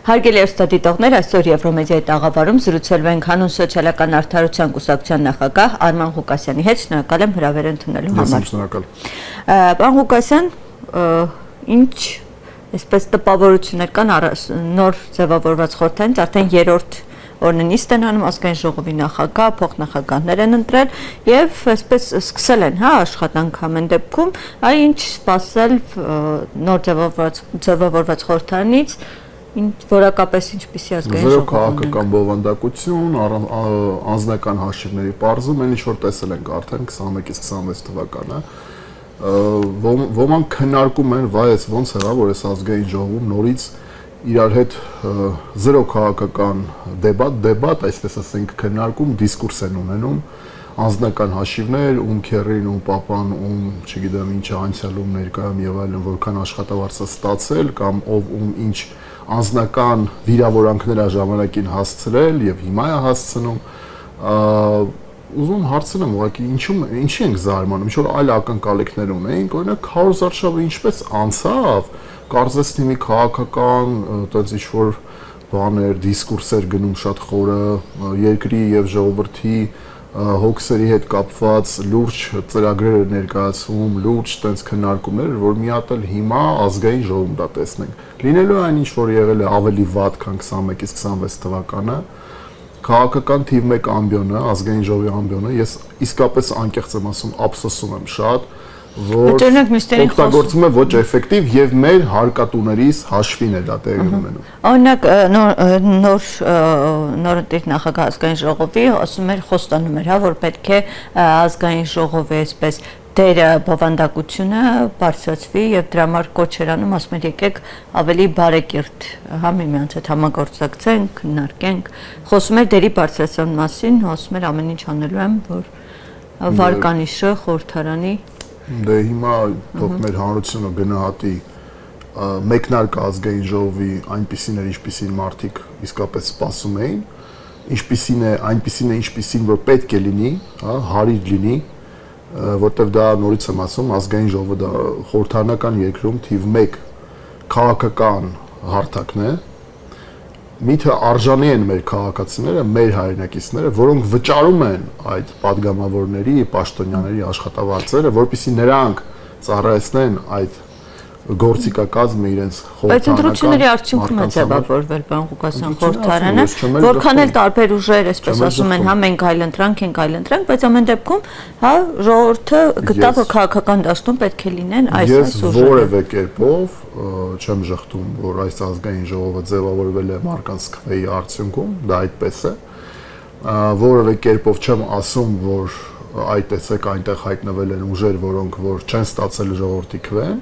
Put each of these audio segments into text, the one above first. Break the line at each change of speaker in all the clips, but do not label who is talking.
Հարգելի արտադիտողներ, այսօր Եվրոմեդիայի տաղավարում զրուցելու ենք հանուն սոցիալական արդարության կուսակցության նախագահ Արման Ղուկասյանի հետ։ Շնորհակալ եմ հրավեր ընդունելու համար։
Շնորհակալ։
Պարոն Ղուկասյան, ինչ այսպես տպավորություններ կան նոր ձևավորված խորհրդանից, արդեն երրորդ օրն են ստանանում ազգային ժողովի նախագահ, փոխնախագահներ են ընտրել եւ այսպես սկսել են, աշխատանք ամեն դեպքում, ինչ սպասել նոր ձևավորված խորհրդանից, որակապես ինչպիսի ազգային ժողով
քաղաքական բովանդակություն, անձնական հաշիվների պարզում, այն ինչ որ տեսել ենք արդեն 21-ից 26 թվականը, ոմանք քննարկում են, վայ, ոնց եղավ, որ այս ազգային ժողովում նորից իրար հետ զրո քաղաքական դեբատ, այսպես ասենք, քննարկում, դիսկուրս են ունենում, անձնական հաշիվներ, ում քերին, ում պապան, ում, չգիտեմ, ինչ անցյալում ներկայում եւ այլն, որքան աշխատավարձ է ստացել կամ ով ում ինչ անձնական վիրավորանքներ է ժամանակին հասցրել եւ հիմա է հասցնում, ուզում հարցնեմ ուղղակի ինչի ենք զարմանում, ինչ որ այլ ակնկալիքներ ունեինք, օրինակ 100 արշավը ինչպես անցավ, կարծես թիմի քաղաքական, այդպես ինչ որ բաներ, դիսկուրսեր գնում շատ խորը, երկրի եւ ժողովրդի հոգսերի հետ կապված լուրջ ծրագրեր ներկայացում, լուրջ այդպես քննարկումներ, որ մի հատ էլ հիմա ազգային ժողովում դա տեսնենք։ Լինելու այն ինչ որ եղել է ավելի վատ, քան 21-ից 26 թվականը, քաղաքական թիվ 1 ամբիոնը, ազգային ժողովի ամբիոնը, ես իսկապես անկեղծ եմ ասում, ափսոսում եմ շատ, որ օգտագործում է ոչ էֆեկտիվ եւ մեր հարկատուներիս հաշվին է դա տեղի ունենում։
Օրինակ նոր ընտրիք նախագահ ազգային ժողովի ասում էր, խոստանում էր, որ պետք է ազգային ժողովի այսպես դերը բովանդակությունը բարձրացվի եւ դրա համար կոչ էր անում, ասում էր եկեք ավելի բարեկիրթ միմյանց հետ համագործակցենք, քննարկենք, խոսում էր դերի բարձրացման մասին, ասում էր ամեն ինչ անելու եմ, որ վարկանիշը խորհրդարանի
Դե հիմա թող մեր հանրությունը գնահատի մեկնարկը ազգային ժողովի այնպիսին էր, ինչպիսին մարդիկ իսկապես սպասում էին, այնպիսին է, ինչպիսին որ պետք է լինի, հարիր լինի, որտեղ դա նորից եմ ասում, ազգային ժողովը դա խորհրդարանական երկրում թիվ 1 քաղաքական հարթակն է, միթե արժանի են մեր քաղաքացիները, մեր հայրենակիցները, որոնք վճարում են այդ падգամավորների, պաշտոնյաների աշխատավարձերը, որպեսզի նրանք ծառայեցնեն այդ գործիքակազմը իրենց խորհրդարանական։
Բայց ընտրությունների արդյունքում է ձևավորվել, պարոն Ղուկասյան, խորհրդարանը, որքան էլ տարբեր ուժեր, այսպես ասում են, մենք այլընտրանք, բայց ամեն դեպքում, ժողովուրդը գտավ, որ քաղաքական դաշտում պետք է լինեն այս ուժերը։
Ես որևէ կերպով չեմ ժխտում, որ այս ազգային ժողովը ձևավորվել է մարդկանց քվեի արդյունքում, դա այդպես է, որևէ կերպով չեմ ասում, որ այդ տեսեք այնտեղ հայտնվել են ուժեր, որոնք որ չեն ստացել ժողովրդի քվեն,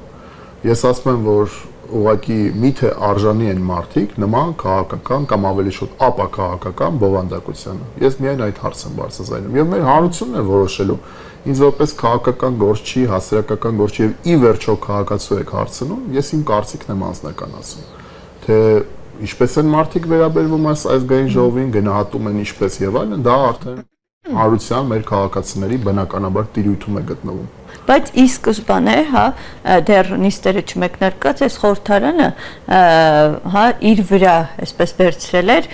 ես ասում եմ, որ ուղղակի միթե արժանի են մարդիկ նման քաղաքական կամ ավելի շուտ ապաքաղաքական բովանդակությանը։ Ես միայն այդ հարցը եմ բարձրացնում եւ մեր հանրությունն է որոշելու ինձ որպես քաղաքական գործչի, հասարակական գործչի եւ ի վերջո քաղաքացու եք հարցնում, ես իմ կարծիքն եմ անձնական ասում, թե ինչպես են մարդիկ վերաբերվում այս ազգային ժողովին, գնահատում են ինչպես եւ այլն, դա արդեն հանրության մեր քաղաքացիների բնականաբար տիրույթում է գտնվում։
Բայց ի սկզբանե, դեռ նիստերը չմեկնարկած, այս խորհրդարանը իր վրա այսպես վերցրել էր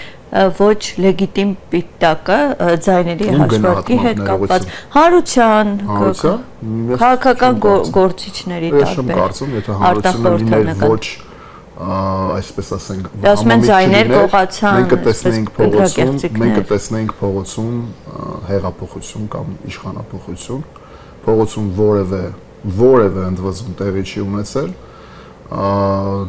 ոչ լեգիտիմ պիտակը ձայների հաշվարկի հետ կապված հանրության, քաղաքական գործիչների
տարբեր արտախորհրդանական ոչ այսպես ասենք, մենք կտեսնենք փողոցում հեղափոխություն կամ իշխանափոխություն, փողոցում որևէ ընդվզում տեղի չի ունեցել,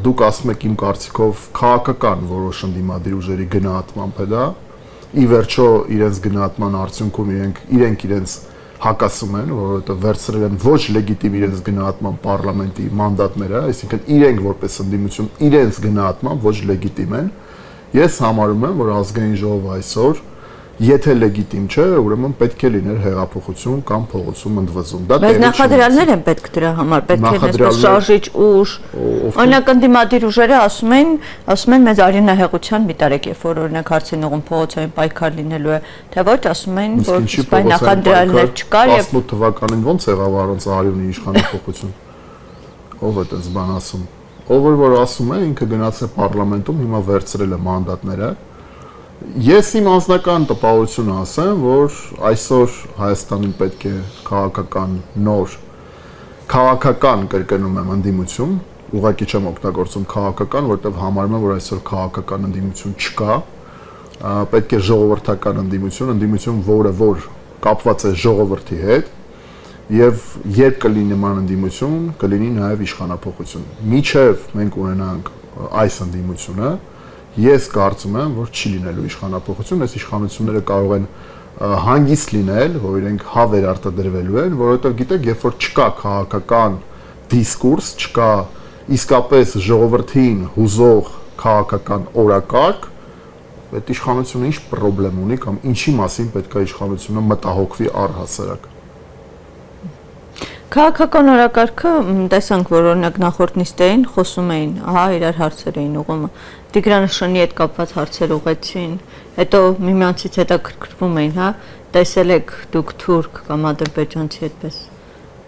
դուք ասում եք իմ կարծիքով քաղաքական որոշ ընդդիմադիր ուժերի գնահատմամբ է դա, ի վերջո իրենց գնահատման արդյունքում իրենք իրենց հակասում են, որովհետև վերցրել են ոչ լեգիտիմ իրենց գնահատման պարլամենտի մանդատները, այսինքն իրենք որպես ընդդիմություն իրենց գնահատման ոչ լեգիտիմ են, ես համարում եմ, որ ազգային ժողովը այսօր Եթե լեգիտիմ չէ, ուրեմն պետք է լիներ հեղափոխություն կամ փողոցում ընդվզում։
Բայց նախադրյալներ են պետք դրա համար, պետք է այսպես շարժիչ ուժ։ Օրինակ ընդդիմադիր ուժերը ասում են մեզ արյունահեղության մի տարեք, երբ որ օրինակ հարցին ուղում փողոցային պայքար լինելու է, թե ոչ, ասում են, որ սպայ նախադրյալներ չկար եւ
18 թվականին ո՞նց եղավ առանց արյունի իշխանափոխություն։ Ով է այդպես բան ասում։ ով որ ասում է, ինքը գնացել պարլամենտում, հիմա վերցրել է մանդատները։ Ես իմ անձնական տպավորությունը ասեմ, որ այսօր Հայաստանին պետք է քաղաքական նոր, քաղաքական կրկնում եմ ընդդիմություն, ուղղակի չեմ օգտագործում քաղաքական, որտեղ համարում եմ, որ այսօր քաղաքական ընդդիմություն չկա, պետք է ժողովրդական ընդդիմություն, որը որ կապված է ժողովրդի հետ, եւ երբ կլինի նման ընդդիմություն, կլինի նաեւ իշխանափոխություն։ Միջև մենք ունենանք այս ընդդիմությունը, ես կարծում եմ, որ չի լինելու իշխանափոխություն, այս իշխանությունները կարող են հանգիստ լինել, որ իրենք հա վերարտադրվելու են, որովհետեւ գիտեք, երբ որ չկա քաղաքական դիսկուրս, չկա իսկապես ժողովրդին հուզող քաղաքական օրակարգ, այդ իշխանությունը ինչ խնդրեմ ունի կամ ինչի մասին պետք է իշխանությունը մտահոգվի առհասարակ։
Քաղաքական օրակարգը տեսանք, որ օրինակ նախորդ նիստերին խոսում էին, ահա իրար հարցեր էին ուղղում։ Տիգրան հետ կապված հարցեր ուղեցին, հետո միմյանցից հետաքրքրվում էին, հա, տեսել եք դուք թուրք կամ ադրբեջանցի այդպես։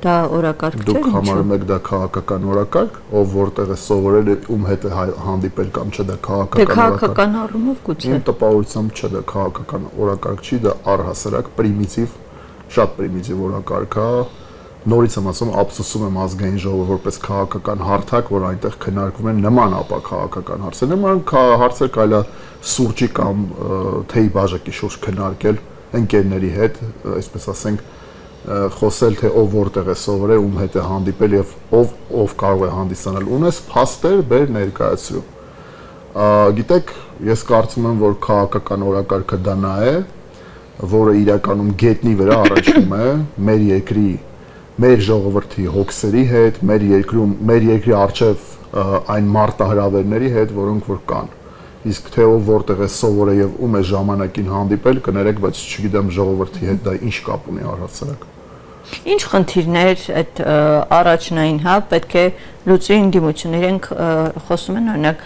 Դա օրակարգ չէ։
Դուք համարում եք դա քաղաքական օրակարգ, ով որտեղ է սովորել է ում հետ է հանդիպել կամ չէ դա քաղաքական օրակարգ։
Դե քաղաքական առումով գուցե։
Իմ տպավորությամբ չէ դա քաղաքական օրակարգ չի, դա առհասարակ պրիմիտիվ, շատ պրիմիտիվ օրակարգ է։ Նորից եմ ասում, ափսոսում եմ ազգային ժողովը որպես քաղաքական հարթակ, որ այնտեղ քննարկվում են նման ապա քաղաքական հարցեր։ Նման հարցեր կարելի է սուրճի կամ թեյի բաժակի շուրջ քննարկել ընկերների հետ, այսպես ասենք, խոսել թե ով որտեղ է սովորել, ում հետ է հանդիպել եւ ով կարող է հանդիսանալ։ Ունես փաստեր, բեր ներկայացրու։ Գիտեք, ես կարծում եմ, որ քաղաքական օրակարգը դա նա է, որը իրականում գետնի վրա առաջվում է մեր երկրի մեր ժողովրդի հոգսերի հետ, մեր երկրի արչև այն մարտահրավերների հետ, որոնք որ կան։ Իսկ թե ով որտեղ է սովորել եւ ում է ժամանակին հանդիպել, կներեք, բայց չգիտեմ ժողովրդի հետ դա ինչ կապ ունի առհասարակ։
Ինչ խնդիրներ այդ առաջնային, հա, պետք է լուծի ընդդիմություն, իրենք խոսում են օրինակ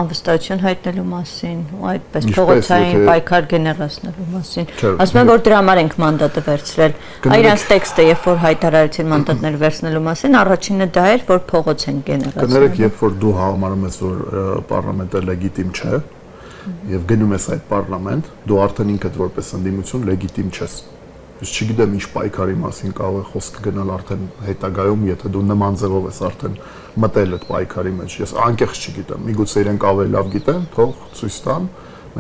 անվստահություն հայտնելու մասին, ու այդպես փողոցային պայքար գեներացնելու մասին։ Ասում են, որ դրա համար ենք մանդատը վերցրել։ Այրանց տեքստը, երբ որ հայտարարեցին մանդատները վերցնելու մասին, առաջինը դա էր, որ փողոց են գեներացնելու։
Կներեք, երբ որ դու համարում ես, որ պարլամենտը լեգիտիմ չէ, եւ գնում ես այդ պարլամենտ, դու արդեն ինքդ որպես ընդդիմություն լեգիտիմ չես։ Ես չգիտեմ ինչ պայքարի մասին կարող է խոսքը գնալ արդեն հետագայում, եթե դու նման ձևով ես արդեն մտել այդ պայքարի մեջ։ Ես անկեղծ չգիտեմ, միգուցե իրենք ավելի լավ գիտեն, թող ցույց տան,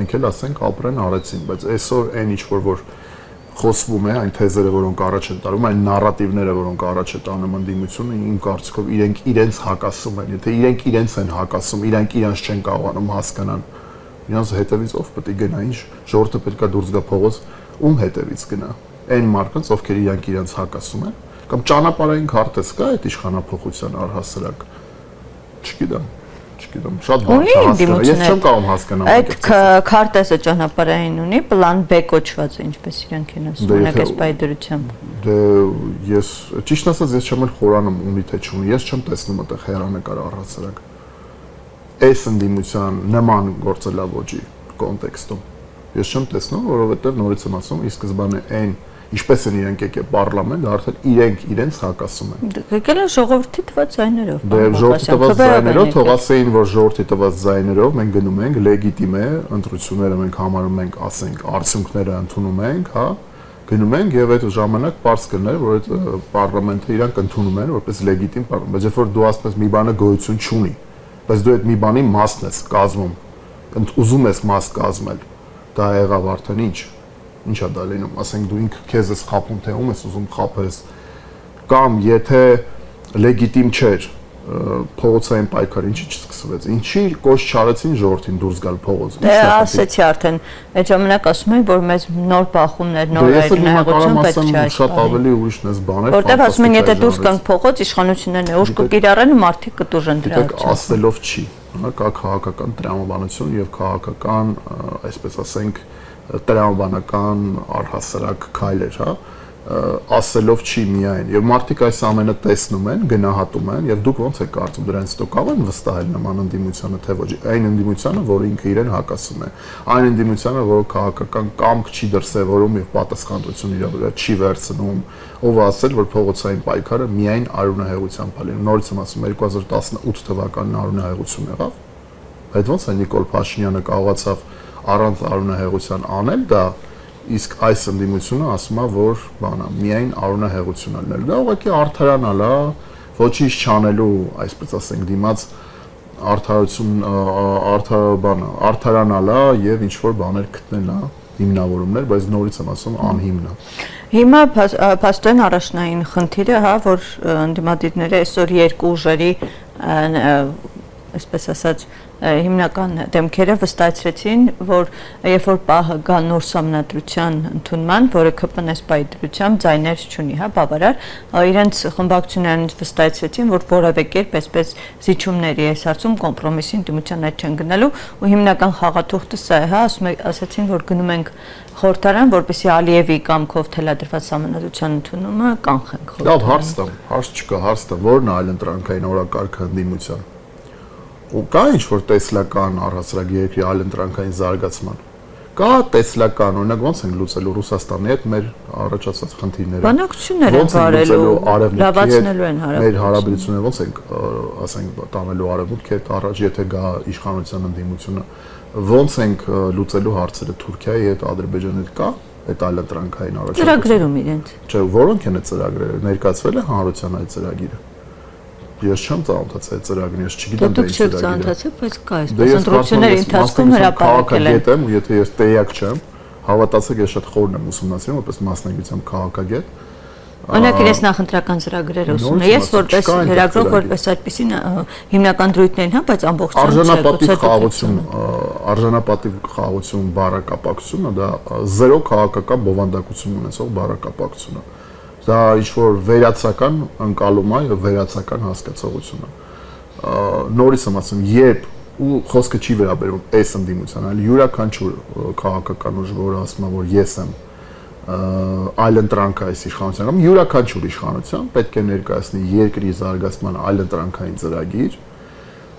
մենք էլ ասենք ապրեն արեցին, բայց այսօր այն ինչ որ խոսվում է, այն թեզերը, որոնք առաջ են տարում, այն նարատիվները, որոնք առաջ է տանում ընդդիմությունը, իմ կարծիքով իրենք իրենց հակասում են, եթե իրենք իրենց են հակասում, իրենք իրենց չեն կարողանում հասկանալ, իրանց հետևից ով պետք է գնա, ինչ ժողովուրդը պետք է դուրս գա փողոց, ում հետևից գնա։ Այն մարդկանց, ովքեր իրենց հակասում են, կամ ճանապարհային քարտեզ կա այդ իշխանափոխության առհասարակ։ Չգիտեմ, շատ բան չհասկանա։ Ես չեմ կարող հասկանալ։
Այդ քարտեզը ճանապարհային ունի, պլան B կոչված է, ինչպես իրենք են ասում, օրինակ այս բայդրությամբ։
Դե ես ճիշտ ասած ես չեմ էլ խորանում ունի թե չունի, ես չեմ տեսնում այդտեղ հերանեկար առհասարակ։ Այս ընդդիմության նման գործելավոճի կոնտեքստում ես չեմ տեսնում, որովհետև նորից եմ ասում, ի սկզբանե այն ինչպես են իրենք եկել պարլամենտ, արդեն իրենք իրենց հակասում են։
Եկել են ժողովրդի տված ձայներով։
Դե ժողովրդի տված ձայներով, թող ասեին, որ ժողովրդի տված ձայներով մենք գնում ենք, լեգիտիմ է, ընտրությունները մենք համարում ենք, ասենք, արդյունքները ընդունում ենք, հա, գնում ենք եւ այդ ժամանակ པարզ կներ, որ այդ պարլամենտը իրանք ընդունում են որպես լեգիտիմ պարլամենտ, բայց երբ որ դու ասես մի բանը գոյություն չունի, բայց դու այդ մի բանի մասն ես կազմում, ուզում ես մաս կազմել, դա եղավ արդեն ինչա դա լինում, ասենք դու ինքը քեզ ես խափում, թե ում ես ուզում խափես, կամ եթե լեգիտիմ չէր փողոցային պայքար, ինչի չսկսվեց, ինչի կոչ չարեցին ժողովրդին դուրս գալ փողոց։
Դե ասեցի արդեն, այդ ժամանակ ասում են, որ մեզ նոր բախումներ, նոր ներողություն պետք չէ այս
շատ ավելի ուրիշն էս բաներ։
Որտեվ ասում են, եթե դուրս գանք փողոց, իշխանություններն ուշ կկիրառեն ու մարդիկ կտուժեն դրա
հետ։ Ասելով չի, կա քաղաքական տրամաբանություն եւ քաղաքական, այսպես ասենք, տրամաբանական առհասարակ քայլեր, հա, ասելով չի միայն եւ մարդիկ այս ամենը տեսնում են, գնահատում են եւ դուք ոնց եք կարծում դրանից հետո կարող են վստահել նման ընդդիմությանը թե ոչ այն ընդդիմությանը, որը ինքը իրեն հակասում է, այն ընդդիմությանը, որը քաղաքական կամք չի դրսևորում եւ պատասխանատվություն իր վրա չի վերցնում, ով ասել, որ փողոցային պայքարը միայն արյունահեղությամբ է լինում։ Նորից եմ ասում 2018 թվականին արյունահեղություն եղավ, այդ ոնց է Նիկոլ Փաշինյանը կարողացավ առանց արյունահեղության անել դա, իսկ այս ընդդիմությունը ասում է, որ բանա միայն արյունահեղություն է լինելու։ Դա ուղղակի արդարանալ է, ոչինչ չանելու, այսպես ասենք, դիմաց արդարանալ է եւ ինչ որ բաներ գտնել է, հիմնավորումներ, բայց նորից եմ ասում անհիմն է։
Հիմա փաստորեն առաջնային խնդիրը, հա, որ ընդդիմադիրները այսօր երկու ուժերի այսպես ասած հիմնական դեմքերը վստահեցրեցին, որ երբ որ պահը գա նոր համնադրության ընդունման, որը ԿՊՆՍ-ի դրությամբ ձայներ չունի, հա, բավարար, իրենց խմբակցություններն վստահեցրեցին, որ որևէ կերպ այսպես զիջումների այս հարցում կոմպրոմիսի ընդդիմության այդ չեն գնալու, ու հիմնական խաղաթուղթը սա է, հա, ասացին, որ գնում ենք խորհրդարան, որպեսզի Ալիևի կամքով թելադրված համնադրության ընդունումը կանխենք խորհրդարան։
Լավ, հարց չկա, որն է այլընտրանքային օրակարգը ընդդիմության։ Ու կա ինչ-որ տեսլական առհասարակ երկրի այլընտրանքային զարգացման։ Կա տեսլական, օրինակ ոնց են լուծելու Ռուսաստանի հետ մեր առաջացած խնդիրները։
Բանակցություններ են վարելու, լավացնելու են հարաբերությունները։
Մեր հարաբերությունները ոնց են, ասենք, տանելու արևմուտքի հետ առաջ, եթե գա իշխանության ընդդիմությունը, ոնց ենք լուծելու հարցերը Թուրքիայի հետ, Ադրբեջանի հետ կա այդ այլընտրանքային առաջացում։
Ծրագրերում իրենց։
Չէ, որոնք են այդ ծրագրերը, ներկայացվել է հանրության այդ ծրագիրը։ Ես չեմ ծանոթացել այդ ծրագրին, ես չգիտեմ
դե ծրագիրը։ Դուք չեք ծանոթացել, բայց կա այսպես ընտրությունների ընթացքում հրապարակել են։
Գիտեմ, ու եթե ես տեղյակ չեմ, հավատացեք, ես շատ խորն եմ ուսումնասիրում, որպես մասնագիտությամբ քաղաքագետ։
Օրինակ իրենց նախընտրական ծրագրերը ուսումն է։ Ես որպես լրագրող, որպես այդպեսին հիմնական դրույթներն, հա, բայց ամբողջությամբ
արժանապատիվ խաղաղություն բառակապակցությունը դա զերո քաղաքական բովանդակություն ունեցող բառակապակցություն է։ Դա ինչ-որ վերացական ընկալում է եւ վերացական հասկացողություն է։ Նորից եմ ասում, երբ ու խոսքը չի վերաբերում այս ընդդիմության, այլ յուրաքանչյուր քաղաքական ուժ, որը ասում է, որ ես եմ այլընտրանք այս իշխանության կամ յուրաքանչյուր իշխանության պետք է ներկայացնի երկրի զարգացման այլընտրանքային ծրագիր,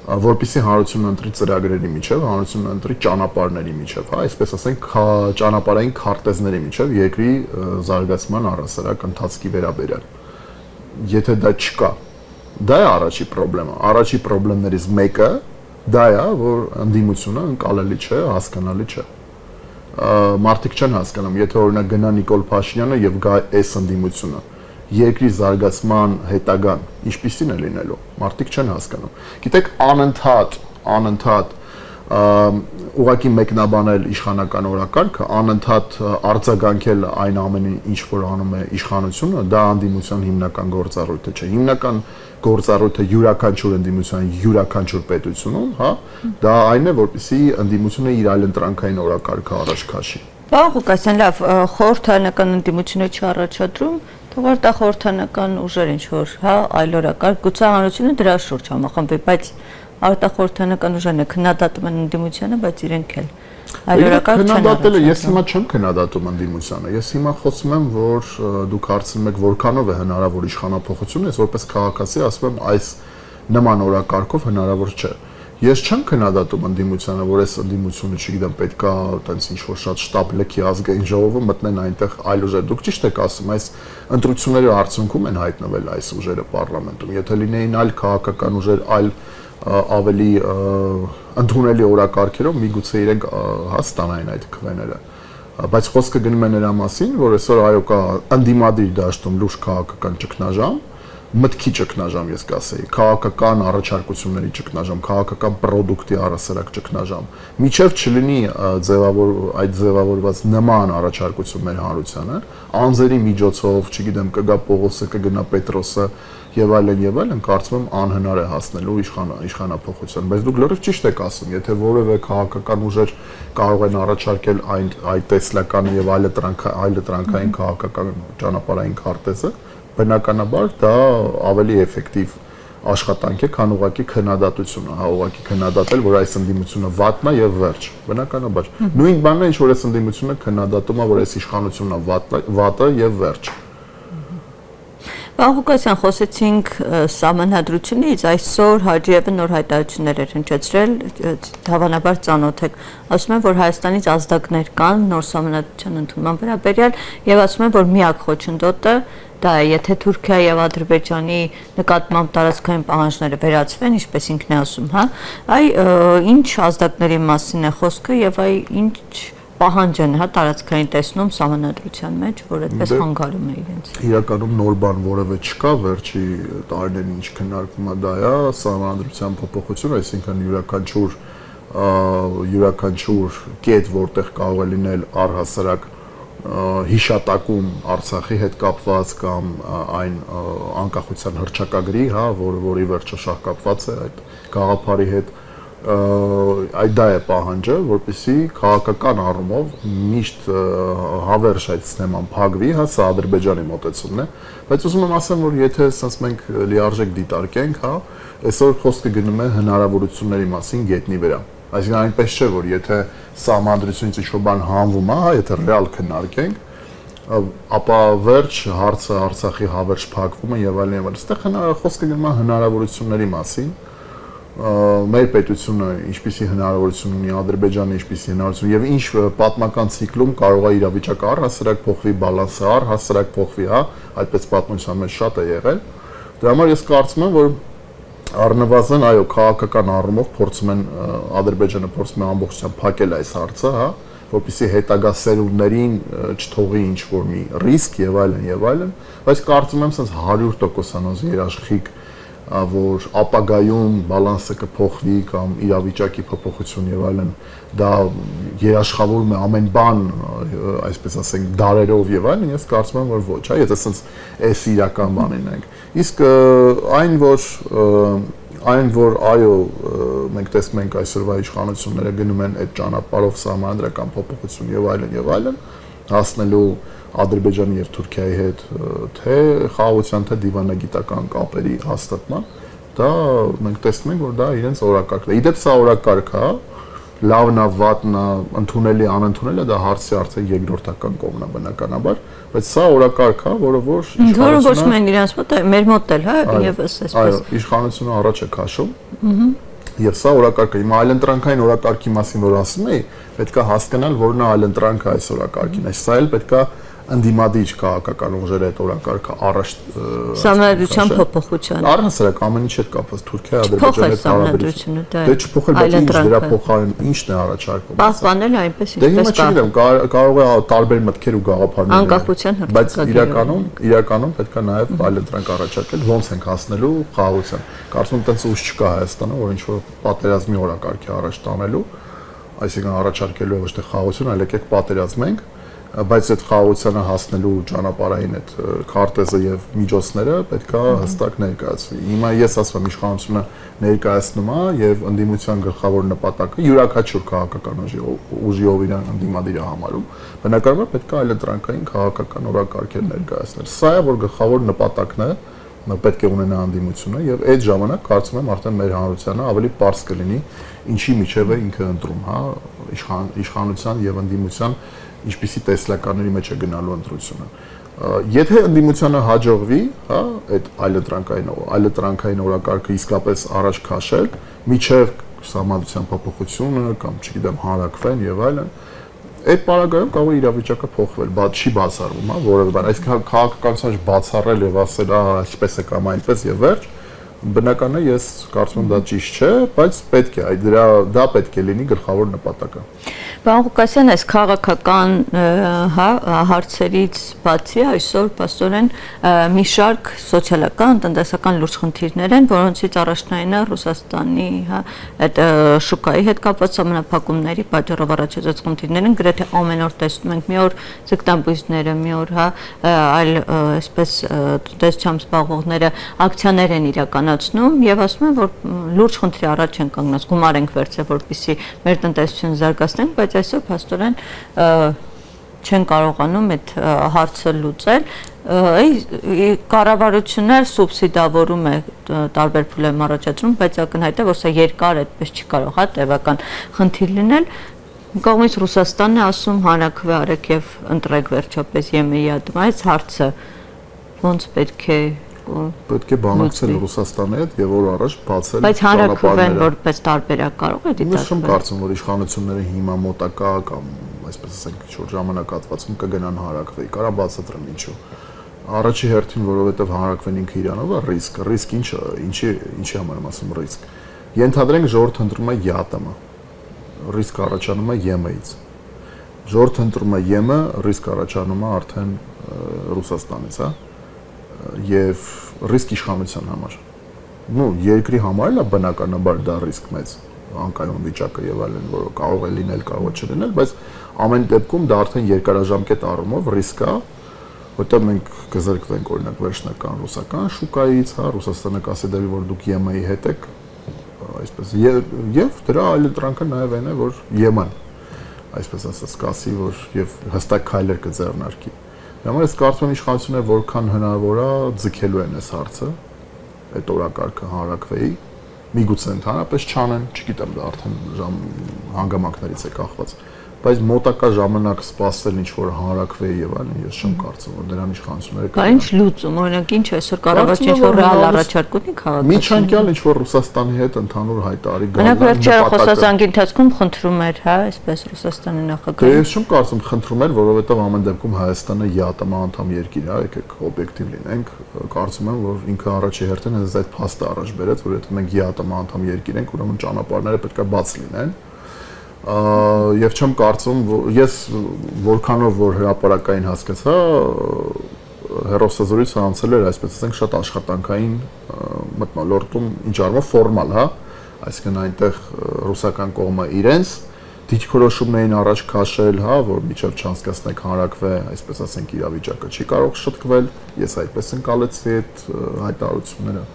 որպեսզի հանրությունը ընտրի ծրագրերի միջև, հանրությունը ընտրի ճանապարհների միջև, հա, այսպես ասենք, ճանապարհային քարտեզների միջև երկրի զարգացման առհասարակ ընթացքի վերաբերյալ։ Եթե դա չկա, դա է առաջի խնդրեմը։ Առաջի խնդիրներից մեկը դա է, որ ընդդիմությունը ընկալելի չէ, հասկանալի չէ։ Մարդիկ չեն հասկանում, եթե օրինակ գնա Նիկոլ Փաշինյանը եւ գա այս ընդդիմությունը, երկրի զարգացման հետագան ինչպիսին է լինելու, մարդիկ չեն հասկանում։ Գիտեք, անընդհատ ուղղակի մեկնաբանել իշխանական օրակարգը, անընդհատ արձագանքել այն ամենին, ինչ որ անում է իշխանությունը, դա ընդդիմության հիմնական գործառույթը չէ։ Հիմնական գործառույթը յուրաքանչյուր ընդդիմության յուրաքանչյուր պետությունում, հա, դա այն է, որպեսզի ընդդիմությունը իր այլընտրանքային օրակարգը առաջ քաշի։
Բաղ Ղուկասյան, լավ, խորհրդարանական ընդդիմությունը չառաջադրում, թողարկել տա խորհրդարանական ուժեր ինչ որ, հա, այլ օրակարգ, գուցե հանրությունը դրա շուրջ համախմբվի, բայց արտախորհրդարանական ուժերն քննադատում են ընդդիմությանը, բայց իրենք էլ այլ օրակարգ չեն
քննադատել։ Ես հիմա չեմ քննադատում ընդդիմությանը։ Ես հիմա խոսում եմ, որ դուք հարցնում եք որքանով է հնարավոր իշխանափոխություն, ես որպես քաղաքացի ասում եմ, այս նման օրակարգով հնարավոր չէ։ Ես չեմ քննադատում ընդդիմությանը, որ այս ընդդիմությունը, չգիտեմ, պետքա այտենց ինչ որ շատ շտապ լքի ազգային ժողովը մտնեն այնտեղ այլ ուժեր։ Դուք ճիշտ եք ասում, այս ընտրությունների արդյունքում են հայտնվել այս ուժերը պարլամենտում։ Եթե լինեին այլ քաղաքական ուժեր, այլ ավելի ընդունելի օրակարգերով միգուցե իրենք հաստանային այդ քվեները, բայց խոսքը գնում է նրա մասին, որ այսօր այո կա ընդդիմադիր դաշտում լուրջ քաղաքական ճգնաժամ, մտքի ճգնաժամ ես կասեի, քաղաքական առաջարկությունների ճգնաժամ, քաղաքական պրոդուկտի առասարակ ճգնաժամ, միջև չլինի այդ ձևավորված նման առաջարկություններ հանրությանը, անձերի միջոցով, չգիտեմ, կգա Պողոսը, կգնա Պետրոսը եւ այլն, կարծում եմ անհնար է հասնելու իշխանափոխության, բայց դուք լրիվ ճիշտ եք ասում, եթե որևէ քաղաքական ուժեր կարող են առաջարկել այդ տեսլականը եւ այլընտրանքային քաղաքական ճանապարհային քարտեզը, բնականաբար դա ավելի էֆեկտիվ աշխատանք է, քան ուղղակի քննադատությունը, հա, ուղղակի քննադատել, որ այս ընդդիմությունը վատն է եւ վերջ, բնականաբար։ Նույն բանն է, ինչ որ այս ընդդիմությունը քննադատում է, որ այս իշխանությունն է վատը եւ վերջ։
Պարոն Ղուկասյան, խոսեցինք սահմանադրությունից, այսօր Հաջիևը նոր հայտարարություններ էր հնչեցրել, հավանաբար ծանոթ եք, ասում են, որ Հայաստանից ազդակներ կան նոր սահմանադրության ընդունման վերաբերյալ եւ ասում են, որ միակ խոչընդոտը դա է, եթե Թուրքիա եւ Ադրբեջանի նկատմամբ տարածքային պահանջները վերացվեն, ինչպես ինքն է ասում, հա, այ ինչ ազդակների մասին է խոսքը եւ այ ինչ պահանջ են, հա, տարածքային տեսնում սահմանադրության մեջ, որ այդպես խանգարում է իրենց։
Իրականում նոր բան որևէ չկա, վերջի տարիներին ինչ քննարկվում է դա է, սահմանադրության փոփոխություն, այսինքն յուրաքանչյուր կետ, որտեղ կարող է լինել առհասարակ հիշատակում Արցախի հետ կապված կամ այն անկախության հռչակագրի, հա, որի վերջը շահկապված է այդ գաղափարի հետ, այդ դա է պահանջը, որպեսզի քաղաքական առումով միշտ հավերժ այդ սթեման փակվի, հա, սա Ադրբեջանի մոտեցումն է, բայց ուզում եմ ասեմ, որ եթե ասած մենք լիարժեք դիտարկենք, հա, այսօր խոսքը գնում է հնարավորությունների մասին գետնի վրա։ Այսինքն այնպես չէ, որ եթե սահմանադրությունից ինչ-որ բան հանվում է, հա, եթե ռեալ քննարկենք, ապա վերջ հարցը Արցախի հավերժ փակվում է եւ այլն եւ այլն։ Այստեղ խոսքը գնում է հնարավորությունների մասին։ Մեր պետությունը ինչպիսի հնարավորություն ունի, Ադրբեջանը ինչպիսի հնարավորություն եւ ինչ պատմական ցիկլում կարող է իրավիճակը առհասարակ փոխվի, բալանսը առհասարակ փոխվի, հա, այդպես պատմության մեջ շատ է եղել։ Դրա համար ես կարծում եմ, որ առնվազն այո, քաղաքական առումով փորձում են Ադրբեջանը փորձում է ամբողջությամբ փակել այս հարցը, հա, որպեսզի հետագա սերունդներին չթողի ինչ-որ մի ռիսկ եւ այլն, բայց կարծում եմ, ասես 100%-անոց երաշխիք, որ ապագայում բալանսը կփոխվի կամ իրավիճակի փոփոխություն եւ այլն, դա երաշխավորում է ամեն բան, այսպես ասենք, դարերով եւ այլն, ես կարծում եմ, որ ոչ, հա, եթե ասենց էս իրական բանին ենք։ Իսկ այն որ այո, մենք տեսնում ենք այսօրվա իշխանությունները գնում են այդ ճանապարհով սահմանադրական փոփոխություն եւ այլն, հասնելու Ադրբեջանի եւ Թուրքիայի հետ թե խաղաղության, թե դիվանագիտական կապերի հաստատման, դա մենք տեսնում ենք, որ դա իրենց օրակարգն է։ Իդեպ սա օրակարգ է, լավն է, վատն է, ընդունելի, անընդունելի, դա հարցի արդեն երկրորդական կողմն է բնականաբար, բայց սա օրակարգ է, որը որ
իշխանությունը իրենց մոտ է, մեր մոտ էլ, հա, եւս այսպես։
Այո, իշխանությունը առաջ է քաշում։ Եվ սա օրակարգը, հիմա այլընտրանքային օրակարգի մասին որ ասում էի, պետք է հասկանալ, որ նա այլընտրանք է այս օրակարգին, սա էլ պետք է ընդդիմադիր քաղաքական ուժերը այդ օրակարգը առաջ
սահմանադրության փոփոխության։
Առհասարակ ամեն ինչ հետ կապված Թուրքիա, Ադրբեջանի հետ հարաբերությունը։ Դե չփոխել, բայց ինչ դրա փոխարեն ինչն է առաջարկվում։
Պահպանել այնպես
ինչպես կա։ Դե հիմա չգիտեմ, կարող է տարբեր մտքեր ու գաղափարներ լինել։
Անկախության հռչակագրը։
Բայց իրականում պետք է նաև այլընտրանք առաջարկել, ոնց ենք հասնելու խաղաղության։ Կարծում եմ, տենց ուժ չկա Հայաստանում, որ ինչ-որ պատերազմի օրակարգի առաջ տանելու, այսինքն առաջարկելու է ոչ թե խաղաղություն, այլ եկեք պատերազմենք, բայց այդ խաղաղությանը հասնելու ճանապարհային այդ քարտեզը եւ միջոցները պետք է հստակ ներկայացվի։ Հիմա ես ասում եմ, իշխանությունը ներկայացնում է եւ ընդդիմության գլխավոր նպատակը յուրաքանչյուր քաղաքական ուժի ով իրան ընդդիմադիր է համարում, բնականաբար պետք է այլընտրանքային քաղաքական օրակարգեր ներկայացնել։ Սա է, որ գլխավոր նպատակն է, պետք է ունենա ընդդիմությունը եւ այդ ժամանակ կարծում եմ արդեն մեր հանրությանը ավելի པարզ կլինի ինչի միջև է ինքը ընտրում, հա, իշխանության եւ ընդդիմության ինչպիսի տեսլականների մեջ է գնալու ընտրությունը։ Եթե ընդդիմությանը հաջողվի, հա, այդ այլընտրանքային օրակարգը իսկապես առաջ քաշել, միջև սահմանադրության փոփոխությունը կամ չգիտեմ հանրակրվեն եւ այլն, այդ պարագայում կարող է իրավիճակը փոխվել, բայց չի բացառվում, հա, որևէ բան, այսինքն քաղաքականության բացառել եւ ասել, այսպես է կամ այնպես եւ վերջ, բնական է, ես կարծում եմ դա ճիշտ չէ, բայց պետք է, դա պետք է լինի գլխավոր նպատակը։
Պարոն Ղուկասյան, այս քաղաքական հարցերից բացի այսօր պաստորեն մի շարք սոցիալական, տնտեսական լուրջ խնդիրներ են, որոնցից առաջնայինը Ռուսաստանի այդ շուկայի հետ կապված սահմանափակումների պատճառով առաջացած խնդիրներ են, գրեթե ամեն օր տեսնում ենք, մի օր զգտամբույսները, մի օր այլ այսպես տնտեսությամբ զբաղվողները ակցիաներ են իրականացնում եւ ասում են, որ լուրջ խնդրի առաջ են կանգնած, գումար ենք վերցրել, որպեսզի մեր տնտեսությունը զարգացնենք, բայց այսօր փաստորեն չեն կարողանում այդ հարցը լուծել։ Կառավարություններ սուբսիդավորում է տարբեր փուլերում առաջացնում, բայց ակնհայտ է, որ սա երկար այդպես չի կարող, հա, տևական խնդիր լինել։ Կողմից Ռուսաստանն է ասում հանրաքվե արեք եւ ընտրեք վերջապես ԵՄ-ի դեմ, այս հարցը ոնց պետք է
պետք է բանակցել Ռուսաստանի հետ եւ օր առաջ բացել
բայց հանրաքվեն որպես տարբերակ կարող է դիտարկվել։
Ես չեմ կարծում, որ իշխանությունները հիմա մոտակա կամ այսպես ասենք շուտ ժամանակահատվածում կգնան հանրաքվեի, կարա բացատրեմ ինչու։ Առաջի հերթին, որովհետեւ հանրաքվեն ինքը իրանով է ռիսկ ինչի համար եմ ասում ռիսկ։ Ենթադրենք ժողովուրդը ընտրում է ԵԱՏՄ, ռիսկ առաջանում է ԵՄ-ից։ Ժողովուրդը ընտրում է ԵՄ, ռիսկ առաջանում է արդեն Ռուսաստանից, հա։ Եվ ռիսկ իշխանության համար։ Երկրի համար էլ է բնականաբար դա ռիսկ մեծ, անկայուն վիճակը եւ այլն, որը կարող է լինել, կարող է չլինել, բայց ամեն դեպքում դա արդեն երկարաժամկետ առումով ռիսկ է, որտեղ մենք կզրկվենք օրինակ վերջնական ռուսական շուկայից, հա, Ռուսաստանը կասի դեպի որ դուք ԵՄ-ի հետ եք, այսպես եւ դրա այլընտրանքը նաեւ այն է, որ ԵՄ-ն, այսպես ասած, կասի, որ եւ հստակ քայլեր կձեռնարկի։ Համար ես կարծում եմ իշխանությունները որքան հնարավոր է ձգելու են այս հարցը, այդ օրակարգը հանրաքվեի, միգուցե ընդհանրապես չանեն, չգիտեմ դա արդեն հանգամանքներից է կախված, բայց մոտակա ժամանակ սպասել ինչ որ հանրաքվեի եւ այլն, ես չեմ կարծում որ դրան իշխանությունները
կան։ Ինչ լուծում, օրինակ ինչ այսօր կառավարությունը ինչ որ ռեալ առաջարկ ունի քաղաքացիներին։
Միջանկյալ ինչ որ Ռուսաստանի հետ ընդհանուր հայտարարի
գալու։ Վերջերս խոսազանգի ընթացքում խնդրում էր, հա, այսպես Ռուսաստանի նախագահը։
Ես չեմ կարծում խնդրում էր, որովհետեւ ամեն դեպքում Հայաստանը ԵԱՏՄ անդամ երկիր է, եկեք օբյեկտիվ լինենք, կարծում եմ որ ինքը առաջի հերթին այս փաստը առաջ բերեց, որ եթե մենք ԵԱՏՄ անդամ երկիր ենք, ուրեմն ճանապարհները պետք է բաց լինեն։ Եվ չեմ կարծում, ես որքանով որ հրապարակային հասկացա, հերոսազրույցը անցել էր, այսպես ասենք, շատ աշխատանքային մթնոլորտում, ինչ առումով ֆորմալ, հա, այսինքն այնտեղ ռուսական կողմը իրենց դիրքորոշումներին առաջ քաշել, հա, որ միջև չանցկացնեք հանրաքվե, այսպես ասենք, իրավիճակը չի կարող շտկվել, ես այդպես ընկալեցի այդ հայտարարությունները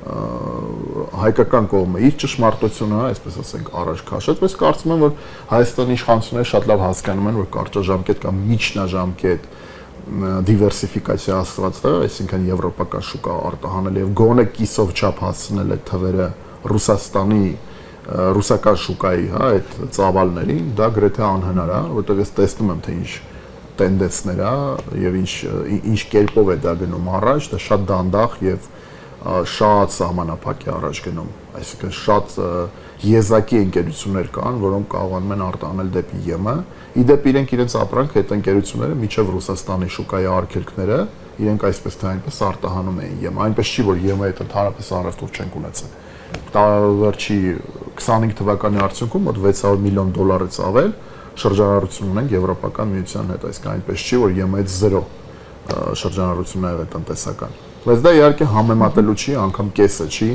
հայկական կողմը իր ճշմարտությունը, այսպես ասենք, առաջ քաշեց, բայց կարծում եմ, որ Հայաստանի իշխանությունները շատ լավ հասկանում են, որ կարճաժամկետ կամ միջնաժամկետ դիվերսիֆիկացիա ասված է, այսինքն եվրոպական շուկա արտահանել եւ գոնե կիսով չափ հասցնել այդ թվերը Ռուսաստանի ռուսական շուկայի, հա, այդ ծավալներին, դա գրեթե անհնար է, որովհետեւ ես տեսնում եմ, թե ինչ տենդենսներ է եւ ինչ կերպով է դա գնում առաջ, դա շատ դանդաղ եւ շատ սահմանափակ է առաջ գնում, այսինքն շատ եզակի ընկերություններ կան, որոնք կարողանում են արտահանել դեպի ԵՄ, իդեպ իրենց ապրանքը այդ ընկերությունները միջև Ռուսաստանի շուկայի արգելքները, իրենք այսպես թե այնպես արտահանում էին ԵՄ, այնպես չի որ ԵՄ-ի հետ ընդհանրապես առևտուր չենք ունեցել։ Վերջի 25 թվականի արդյունքում մոտ 600 միլիոն դոլարից ավել շրջանառություն ունենք Եվրոպական միության հետ, այսինքն այնպես չի որ ԵՄ-ից 0 շրջանառություն ա եղել տնտեսական։ Բայց դա իհարկե համեմատելու չի, անգամ կեսը չի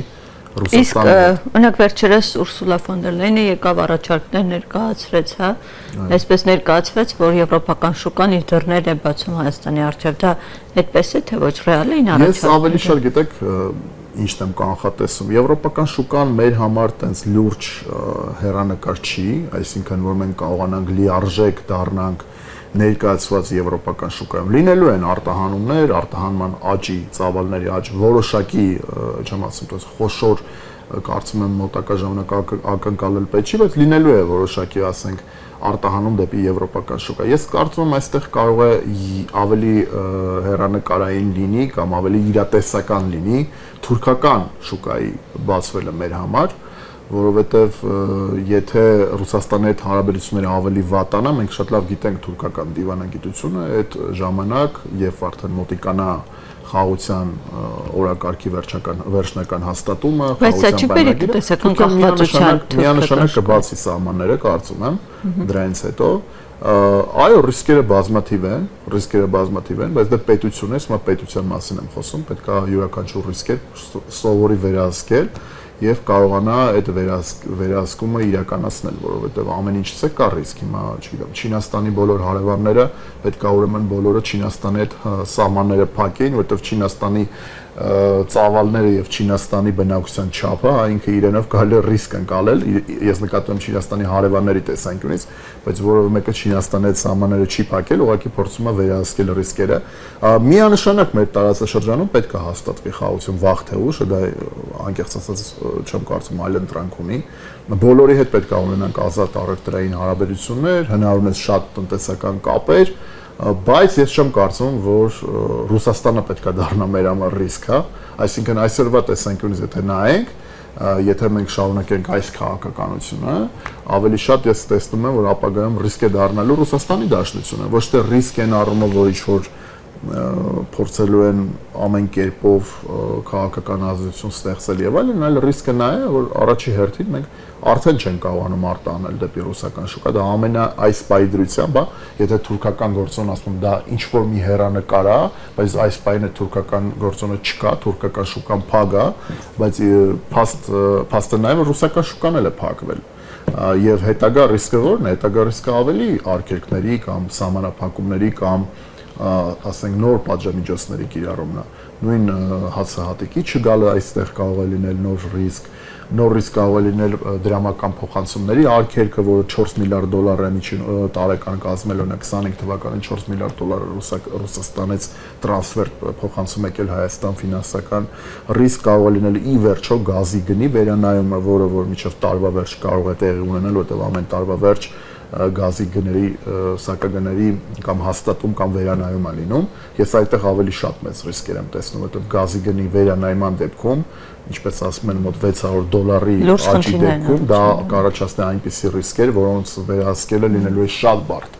Ռուսաստանի հետ։
Իսկ օրինակ վերջերս Ուրսուլա ֆոն դեր Լայենը եկավ առաջարկներ ներկայացրեց, հա, այսպես ներկայացվեց, որ եվրոպական շուկան իր դռներն է բացում Հայաստանի առջև, դա այդպես է թե ոչ ռեալ է առաջարկները։
Ես ավելի շատ գիտեք ինչն եմ կանխատեսում։ Եվրոպական շուկան մեր համար տենց լուրջ հեռանկար չի, այսինքն որ մենք կարողանանք լիարժեք դառնանք ներկայացված եվրոպական շուկայում լինելու են արտահանումներ, արտահանման աճի, ծավալների աճ, որոշակի, չեմ ասում, դες խոշոր, կարծում եմ մոտակա ժամանակ ակնկալել պետք չի, բայց լինելու է որոշակի, ասենք, արտահանում դեպի եվրոպական շուկա։ Ես կարծում եմ այստեղ կարող է ավելի հեռանկարային լինի կամ ավելի իրատեսական լինի թուրքական շուկայի բացվելը մեր համար, որովհետև եթե Ռուսաստանի հետ հարաբերությունները ավելի վատանա, մենք շատ լավ գիտենք թուրքական դիվանագիտությունը, այդ ժամանակ, երբ արդեն մոտիկանա խաղաղության օրակարգի վերջնական հաստատումը, խաղաղության բանակը, միանշանակ կբացի սահմանները, կարծում եմ, դրանից հետո, այո, ռիսկերը բազմաթիվ են, բայց դա պետություն է, հիմա պետության մասին եմ խոսում, պետք է յուրաքանչյուր ռիսկեր սովորի վերահսկել եւ կարողանա այդ վերահսկումը իրականացնել, որովհետեւ ամեն ինչից է կա ռիսկ։ Հիմա, չգիտեմ, Չինաստանի բոլոր հարևանները պետք է ուրեմն բոլորը Չինաստանի հետ սահմանները փակեին, որովհետեւ Չինաստանի ծավալները եւ Չինաստանի բնակության չափը, ինքը իրենով կարելի է ռիսկ ընկալել։ Ես նկատում եմ Չինաստանի հարևանների տեսանկյունից, բայց որովհետեւ մեկը Չինաստանի հետ սահմանները չի փակել, ուղղակի փորձում է վերահսկել ռիսկերը։ Միանշանակ մեր տարածաշրջանում պետք է հաստատվի խաղաղություն վաղ թե ուշ, դա անկեղծ ասած չեմ կարծում այլ ընտրանք ունի։ Բոլորի հետ պետք է ունենանք ազատ առևտրային հարաբերություններ, հնարավորինս շատ տնտեսական կապեր, բայց ես չեմ կարծում, որ Ռուսաստանը պետք է դառնա մեր համար ռիսկ, հա, այսինքն այսօրվա տեսանկյունից եթե նայենք, եթե մենք շարունակենք այս քաղաքականությունը, ավելի շատ ես տեսնում եմ, որ ապագայում ռիսկ է դառնալու Ռուսաստանի Դաշնությունը, ոչ թե ռիսկ են առումով, որ ինչ-որ փորձելու են ամեն կերպով քաղաքական ազդեցություն ստեղծել եւ այլն, այլ ռիսկը նա է, որ առաջի հերթին մենք արդեն չենք կարողանում արտահանել դեպի ռուսական շուկա, դա ամենա այս պայդրությամբ, եթե թուրքական գործոն ասում դա ինչ որ մի հերանեկար է, բայց այս պայն է թուրքական գործոնը չկա, թուրքական շուկան փակ է, բայց փաստը նա է, որ ռուսական շուկան էլ է փակվել։ Եվ հետագա ռիսկը ո՞րն է, հետագա ռիսկը ավելի արգելքների կամ սահմանափակումների կամ ասենք նոր պատժամիջոցների կիրառումն է, նույն հացահատիկի չգալը այստեղ կարող է լինել նոր ռիսկ կարող է լինել դրամական փոխանցումների արգելքը, որը 4 միլիարդ դոլար է միջին տարեկան կազմել, օրինակ 25 թվականին 4 միլիարդ դոլար Ռուսաստանից տրանսֆեր փոխանցում եկել Հայաստան ֆինանսական ռիսկ կարող է լինել ի վերջո գազի գնի վերանայումը, որը որ մինչև տարվա վերջ կարող է տեղի ունենալ, որտեղ ամեն տարվա վերջ գազի գների, սակագների կամ հաստատում կամ վերանայում է լինում, ես այդտեղ ավելի շատ մեծ ռիսկեր եմ տեսնում, որտեղ գազի գնի վերանայման դեպքում, ինչպես ասում են, մոտ $600 աճի դեպքում, դա կառաջացնի այնպիսի ռիսկեր, որոնց վերահսկելը լինելու է շատ բարդ։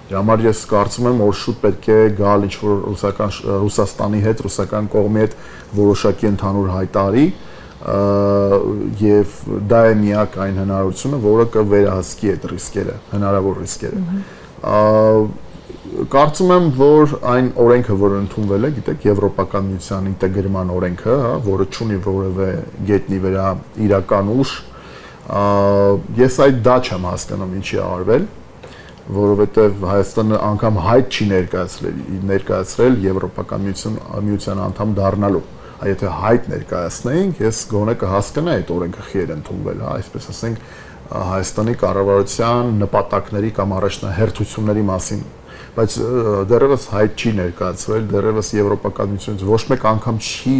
Դրա համար ես կարծում եմ, որ շուտ պետք է գալ ինչ-որ Ռուսաստանի հետ, ռուսական կողմի հետ որոշակի ընդհանուր հայտարարի, եւ դա է միակ այն հնարավորությունը, որը կվերահսկի այդ ռիսկերը, հնարավոր ռիսկերը։ Կարծում եմ, որ այն օրենքը, որը ընդունվել է, գիտեք, Եվրոպական միության ինտեգրման օրենքը, հա, որը չունի որևէ գետնի վրա իրական ուժ, ես այդ դա չեմ հասկանում ինչի է արվել, որովհետեւ Հայաստանը անգամ հայտ չի ներկայացրել Եվրոպական միության անդամ դառնալու։ Եթե հայտ ներկայացնեինք, ես գոնե կհասկանայի այդ օրենքը խիեր ընդունվել, հա, այսպես ասենք, Հայաստանի կառավարության նպատակների կամ առաջնահերթությունների մասին, բայց դեռևս հայտ չի ներկայացվել, դեռևս Եվրոպական միությունից ոչ մեկ անգամ չի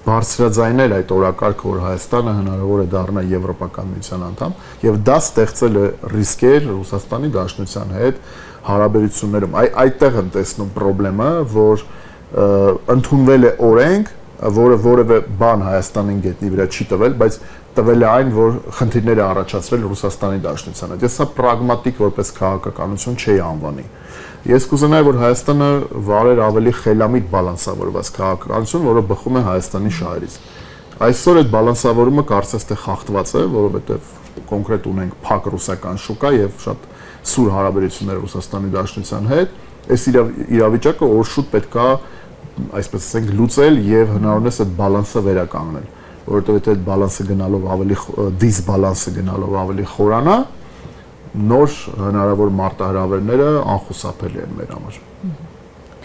բարձրաձայնել այդ օրակարգը, որ Հայաստանը հնարավոր է դառնա Եվրոպական միության անդամ, եւ դա ստեղծել է ռիսկեր Ռուսաստանի Դաշնության հետ հարաբերություններում։ Այդտեղ եմ տեսնում խնդրեմը, որ ընդունվել է օրենք, որը որևէ բան Հայաստանին գետնի վրա չի տվել, բայց տվել է այն, որ խնդիրներ է առաջացրել Ռուսաստանի Դաշնության հետ։ Ես սա պրագմատիկ որպես քաղաքականություն չէի անվանի։ Ես կուզենայի, որ Հայաստանը վարեր ավելի խելամիտ բալանսավորված քաղաքականություն, որը բխում է Հայաստանի շահերից։ Այսօր այդ բալանսավորումը կարծես թե խախտված է, որովհետև կոնկրետ ունենք փակ ռուսական շուկա եւ շատ սուր հարաբերություններ Ռուսաստանի Դաշնության հետ։ Այս իրավիճակը որ շուտ պետքա այսպես ասենք լուծել եւ հնարավորինս այդ բալանսը վերականգնել, որովհետեւ այդ բալանսը գնալով ավելի դիսբալանսը գնալով ավելի խորանա, նոր հնարավոր մարտահրավերները անխուսափելի են մեր համար։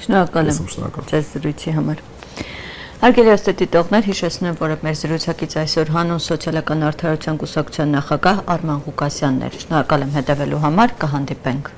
Շնորհակալ եմ ձեզ զրույցի համար։ Հարգելի հեռուստադիտողներ, հիշեցնեմ, որ մեր զրուցակից այսօր հանուն սոցիալական արդարության կուսակցության նախագահ Արման Ղուկասյանն էր։ Շնորհակալ եմ հետևելու համար, կհանդիպենք։